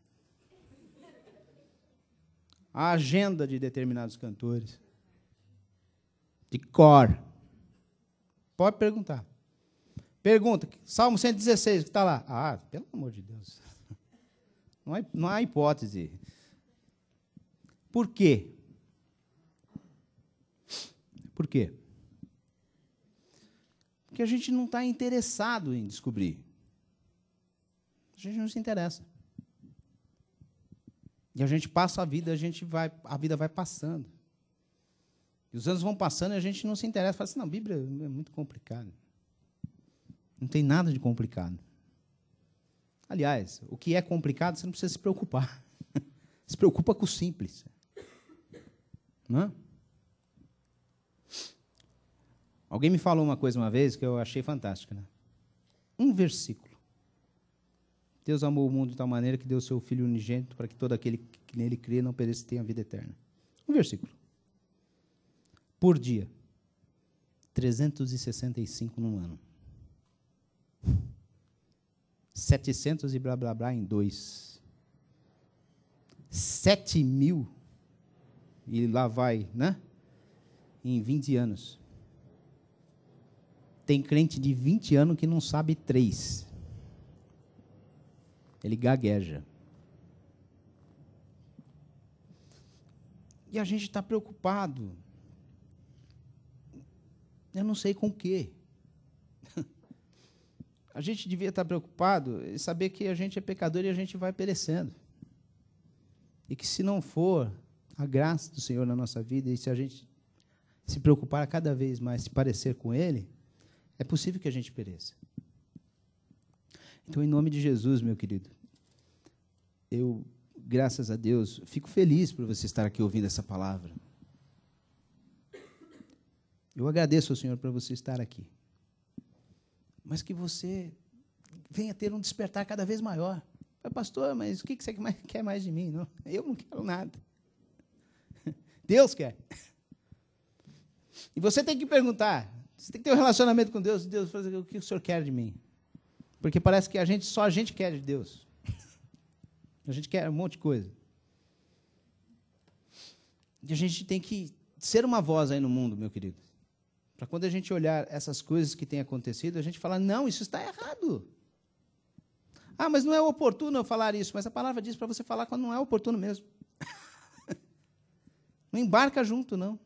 A agenda de determinados cantores. De cor. Pode perguntar. Pergunta, Salmo 116, que está lá. Ah, pelo amor de Deus. Não há hipótese. Por quê? Por quê? Porque a gente não está interessado em descobrir. A gente não se interessa. E a gente passa a vida, a vida vai passando. E os anos vão passando e a gente não se interessa. Fala assim, não, a Bíblia é muito complicado. Não tem nada de complicado. Aliás, o que é complicado, você não precisa se preocupar. Se preocupa com o simples. Não é? Alguém me falou uma coisa uma vez que eu achei fantástica. Né? Um versículo. Deus amou o mundo de tal maneira que deu o seu Filho unigênito para que todo aquele que nele crê não pereça e tenha vida eterna. Um versículo. Por dia. 365 num ano. 700 e blá, blá, blá em 2. 7.000 e lá vai, né? Em 20 anos. Tem crente de 20 anos que não sabe 3. Ele gagueja. E a gente está preocupado. Eu não sei com o quê. A gente devia estar preocupado em saber que a gente é pecador e a gente vai perecendo. E que se não for a graça do Senhor na nossa vida, e se a gente se preocupar cada vez mais, se parecer com Ele, é possível que a gente pereça. Então, em nome de Jesus, meu querido, eu, graças a Deus, fico feliz por você estar aqui ouvindo essa palavra. Eu agradeço ao Senhor por você estar aqui. Mas que você venha ter um despertar cada vez maior. Pastor, mas o que você quer mais de mim? Não, eu não quero nada. Deus quer. E você tem que perguntar, você tem que ter um relacionamento com Deus. Deus, o que o Senhor quer de mim? Porque parece que só a gente quer de Deus. A gente quer um monte de coisa. E a gente tem que ser uma voz aí no mundo, meu querido. Para quando a gente olhar essas coisas que têm acontecido, a gente falar, não, isso está errado. Ah, mas não é oportuno eu falar isso. Mas a palavra diz para você falar quando não é oportuno mesmo. Não embarca junto, não.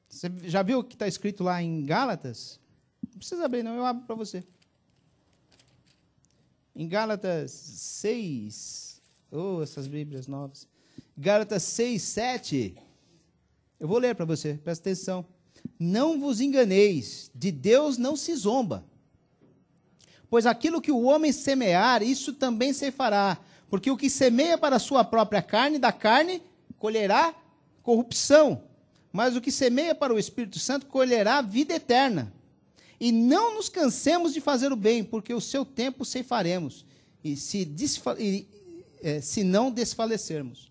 Você já viu o que está escrito lá em Gálatas? Não precisa abrir, não, eu abro para você. Em Gálatas 6, essas Bíblias novas. Gálatas 6, 7. Eu vou ler para você, presta atenção. Não vos enganeis, de Deus não se zomba. Pois aquilo que o homem semear, isso também se fará. Porque o que semeia para a sua própria carne, da carne, colherá corrupção. Mas o que semeia para o Espírito Santo, colherá vida eterna. E não nos cansemos de fazer o bem, porque o seu tempo ceifaremos, e se não desfalecermos.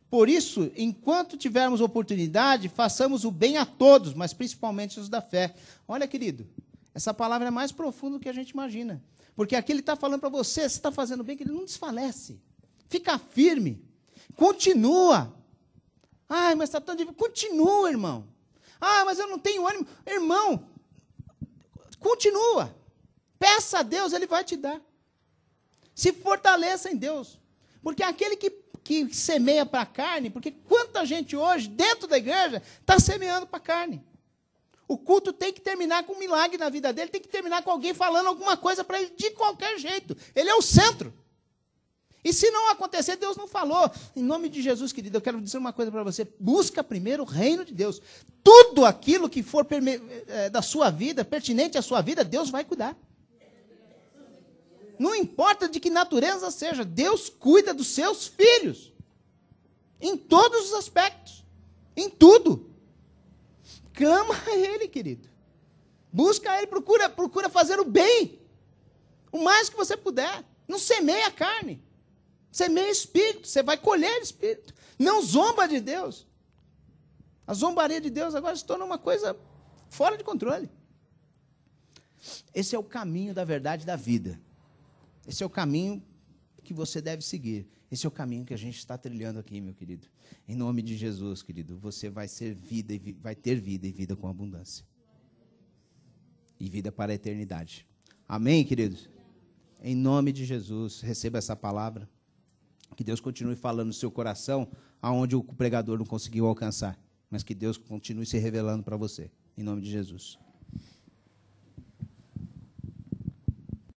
Por isso, enquanto tivermos oportunidade, façamos o bem a todos, mas principalmente os da fé. Olha, querido, essa palavra é mais profunda do que a gente imagina. Porque aqui ele está falando para você, se está fazendo bem, que ele não desfalece. Fica firme. Continua. Ai, mas está tão difícil. Continua, irmão. Ah, mas eu não tenho ânimo. Irmão, continua. Peça a Deus, Ele vai te dar. Se fortaleça em Deus. Porque aquele que semeia para a carne, porque quanta gente hoje, dentro da igreja, está semeando para a carne. O culto tem que terminar com um milagre na vida dele, tem que terminar com alguém falando alguma coisa para ele de qualquer jeito. Ele é o centro. E se não acontecer, Deus não falou. Em nome de Jesus, querido, eu quero dizer uma coisa para você. Busca primeiro o reino de Deus. Tudo aquilo que for da sua vida, pertinente à sua vida, Deus vai cuidar. Não importa de que natureza seja, Deus cuida dos seus filhos. Em todos os aspectos. Em tudo. Clama a Ele, querido. Busca a Ele, procura fazer o bem. O mais que você puder. Não semeia a carne. Semeia espírito. Você vai colher espírito. Não zomba de Deus. A zombaria de Deus agora se torna uma coisa fora de controle. Esse é o caminho da verdade e da vida. Esse é o caminho que você deve seguir. Esse é o caminho que a gente está trilhando aqui, meu querido. Em nome de Jesus, querido, você vai ser vida e vai ter vida e vida com abundância. E vida para a eternidade. Amém, queridos? Em nome de Jesus, receba essa palavra. Que Deus continue falando no seu coração, aonde o pregador não conseguiu alcançar. Mas que Deus continue se revelando para você. Em nome de Jesus.